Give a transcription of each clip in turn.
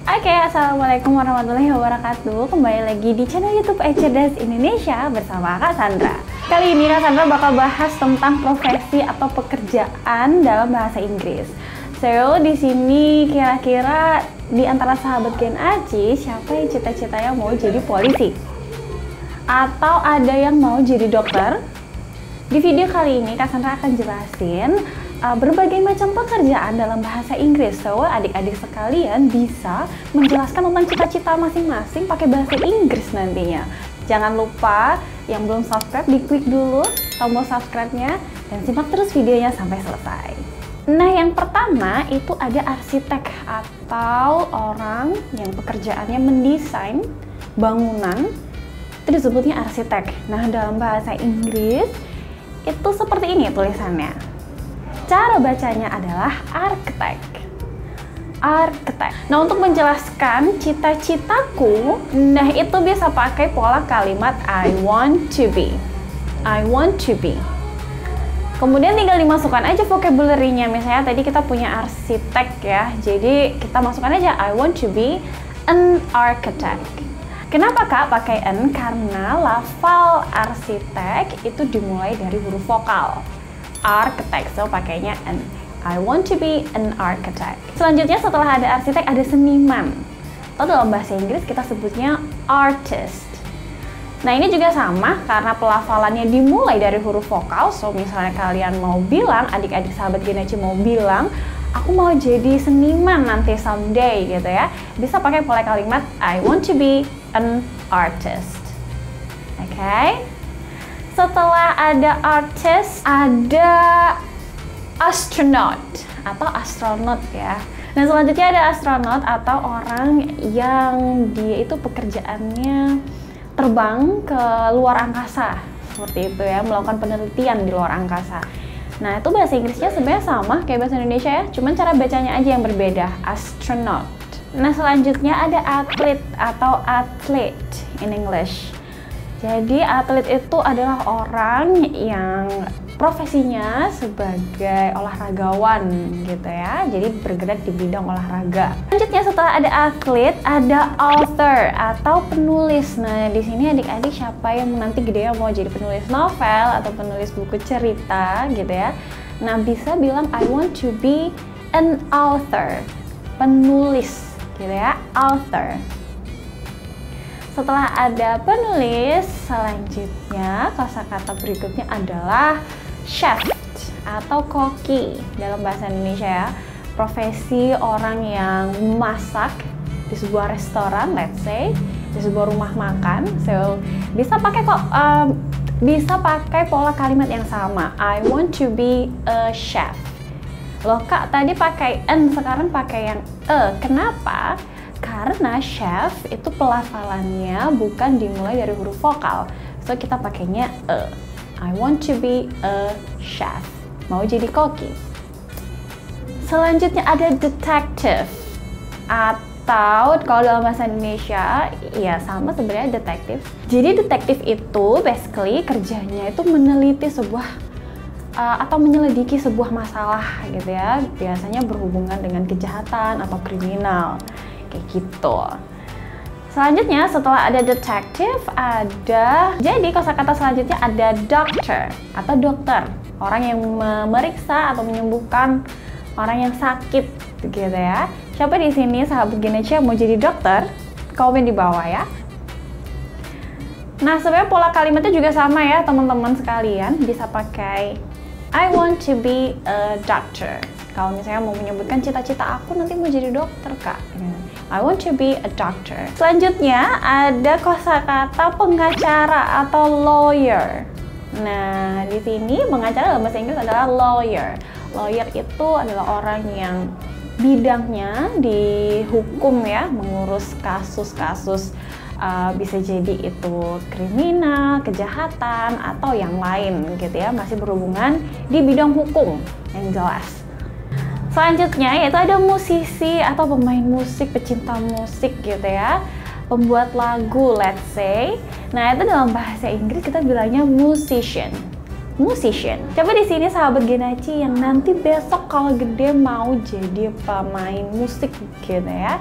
Oke, assalamualaikum warahmatullahi wabarakatuh. Kembali lagi di channel YouTube Cerdas Indonesia bersama Kak Sandra. Kali ini Kak Sandra bakal bahas tentang profesi atau pekerjaan dalam bahasa Inggris. So, di sini kira-kira di antara sahabat Gen Aci, siapa yang cita-citanya mau jadi polisi? Atau ada yang mau jadi dokter? Di video kali ini Kak Sandra akan jelasin berbagai macam pekerjaan dalam bahasa Inggris. So, adik-adik sekalian bisa menjelaskan tentang cita-cita masing-masing pakai bahasa Inggris nantinya. Jangan lupa yang belum subscribe, diklik dulu tombol subscribe-nya dan simak terus videonya sampai selesai. Nah, yang pertama itu ada arsitek atau orang yang pekerjaannya mendesain bangunan. Itu disebutnya arsitek. Nah, dalam bahasa Inggris itu seperti ini tulisannya. Cara bacanya adalah architect. Architect. Nah, untuk menjelaskan cita-citaku, nah itu bisa pakai pola kalimat I want to be. I want to be. Kemudian tinggal dimasukkan aja vocabulary-nya. Misalnya tadi kita punya arsitek ya. Jadi kita masukkan aja I want to be an architect. Kenapa Kak pakai an? Karena lafal arsitek itu dimulai dari huruf vokal. Architect, so pakainya an. I want to be an architect. Selanjutnya setelah ada arsitek ada seniman. Atau dalam bahasa Inggris kita sebutnya artist. Nah, ini juga sama karena pelafalannya dimulai dari huruf vokal. So misalnya kalian mau bilang, adik-adik sahabat Gen Aci mau bilang, aku mau jadi seniman nanti someday gitu ya. Bisa pakai pola kalimat I want to be an artist. Oke. Setelah ada artist, ada astronaut atau astronot ya. Nah, selanjutnya ada astronot atau orang yang dia itu pekerjaannya terbang ke luar angkasa. Seperti itu ya, melakukan penelitian di luar angkasa. Nah, itu bahasa Inggrisnya sebenarnya sama kayak bahasa Indonesia ya, cuman cara bacanya aja yang berbeda, astronaut. Nah, selanjutnya ada atlet atau athlete in English. Jadi atlet itu adalah orang yang profesinya sebagai olahragawan gitu ya. Jadi bergerak di bidang olahraga. Selanjutnya setelah ada atlet, ada author atau penulis. Nah, di sini adik-adik siapa yang nanti gedenya mau jadi penulis novel atau penulis buku cerita gitu ya. Nah, bisa bilang I want to be an author. Penulis gitu ya, author. Setelah ada penulis, selanjutnya kosakata berikutnya adalah chef atau koki dalam bahasa Indonesia ya. Profesi orang yang masak di sebuah restoran, let's say, di sebuah rumah makan. So, bisa pakai pola kalimat yang sama. I want to be a chef. Loh Kak, tadi pakai an, sekarang pakai yang e. Kenapa? Karena chef itu pelafalannya bukan dimulai dari huruf vokal. So kita pakainya e. I want to be a chef. Mau jadi koki. Selanjutnya ada detective. Atau kalau dalam bahasa Indonesia, ya sama sebenarnya detektif. Jadi detektif itu basically kerjanya itu meneliti sebuah atau menyelidiki sebuah masalah gitu ya. Biasanya berhubungan dengan kejahatan atau kriminal. Kayak gitu. Selanjutnya setelah ada detective jadi kosakata selanjutnya ada doctor atau dokter, orang yang memeriksa atau menyembuhkan orang yang sakit gitu ya. Siapa di sini sahabat Gen Aci mau jadi dokter? Komen di bawah ya. Nah, sebenarnya pola kalimatnya juga sama ya teman-teman sekalian, bisa pakai I want to be a doctor. Kalau misalnya mau menyebutkan cita-cita aku nanti mau jadi dokter Kak. I want to be a doctor. Selanjutnya ada kosakata pengacara atau lawyer. Nah, di sini pengacara dalam bahasa Inggris adalah lawyer. Lawyer itu adalah orang yang bidangnya di hukum ya, mengurus kasus-kasus bisa jadi itu kriminal, kejahatan atau yang lain gitu ya, masih berhubungan di bidang hukum yang jelas. Selanjutnya yaitu ada musisi atau pemain musik, pecinta musik gitu ya, pembuat lagu let's say. Nah, itu dalam bahasa Inggris kita bilangnya musician. Musician. Coba di sini sahabat Gen Aci yang nanti besok kalau gede mau jadi pemain musik gitu ya.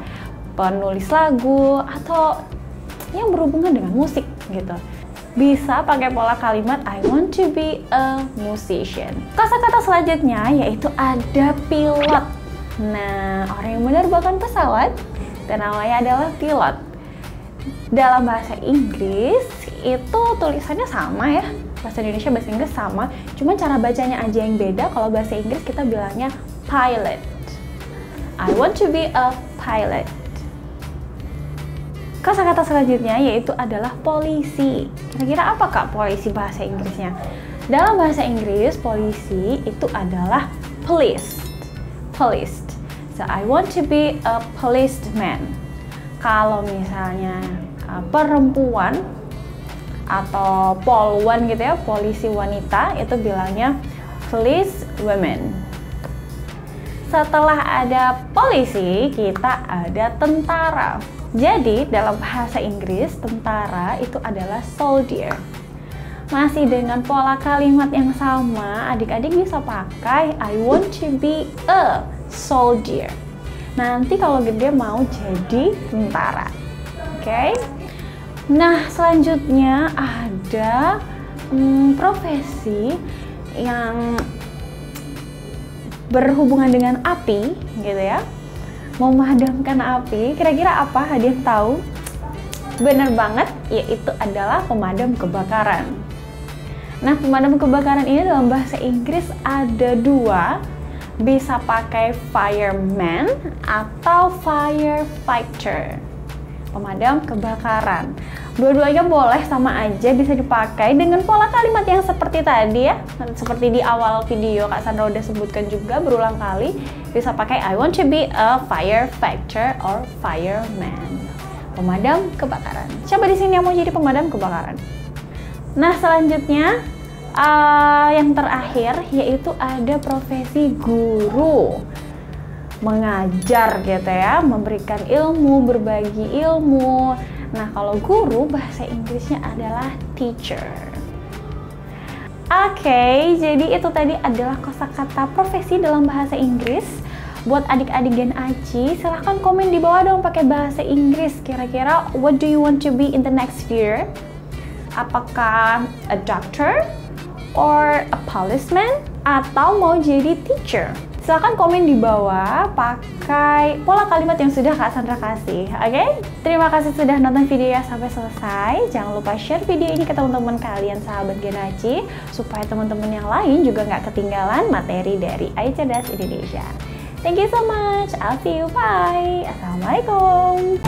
penulis lagu, atau yang berhubungan dengan musik gitu. Bisa pakai pola kalimat I want to be a musician. Kosakata selanjutnya yaitu ada pilot. Nah, orang yang menerbangkan pesawat dan namanya adalah pilot. Dalam bahasa Inggris itu tulisannya sama ya. Bahasa Indonesia, bahasa Inggris sama, cuma cara bacanya aja yang beda. Kalau bahasa Inggris kita bilangnya pilot. I want to be a pilot. Kosakata selanjutnya yaitu adalah polisi. Kira-kira apa Kak polisi bahasa Inggrisnya? Dalam bahasa Inggris, polisi itu adalah police. Police. So, I want to be a policeman. Kalau misalnya perempuan atau polwan gitu ya, polisi wanita, itu bilangnya police women. Setelah ada polisi, kita ada tentara. Jadi, dalam bahasa Inggris, tentara itu adalah soldier. Masih dengan pola kalimat yang sama, adik-adik bisa pakai I want to be a soldier. Nanti kalau gede mau jadi tentara. Oke? Nah, selanjutnya ada profesi yang berhubungan dengan api, gitu ya. Memadamkan api, kira-kira apa? Ada yang tahu? Bener banget, yaitu adalah pemadam kebakaran. Nah, pemadam kebakaran ini dalam bahasa Inggris ada dua, bisa pakai fireman atau firefighter. Pemadam kebakaran. Dua-duanya boleh, sama aja bisa dipakai dengan pola kalimat yang seperti tadi ya. Seperti di awal video Kak Sandra udah sebutkan juga berulang kali, bisa pakai I want to be a firefighter or fireman. Pemadam kebakaran. Siapa di sini yang mau jadi pemadam kebakaran? Nah, selanjutnya yang terakhir yaitu ada profesi guru. Mengajar gitu ya, memberikan ilmu, berbagi ilmu. Nah, kalau guru bahasa Inggrisnya adalah teacher. Oke, jadi itu tadi adalah kosakata profesi dalam bahasa Inggris. Buat adik-adik Gen Aci, silahkan komen di bawah dong pakai bahasa Inggris. Kira-kira what do you want to be in the next year? Apakah a doctor or a policeman atau mau jadi teacher? Silahkan komen di bawah pakai pola kalimat yang sudah Kak Sandra kasih, oke? Terima kasih sudah nonton videonya sampai selesai. Jangan lupa share video ini ke teman-teman kalian, sahabat Gen Aci, supaya teman-teman yang lain juga nggak ketinggalan materi dari Ayo Cerdas Indonesia. Thank you so much. I'll see you. Bye. Assalamualaikum.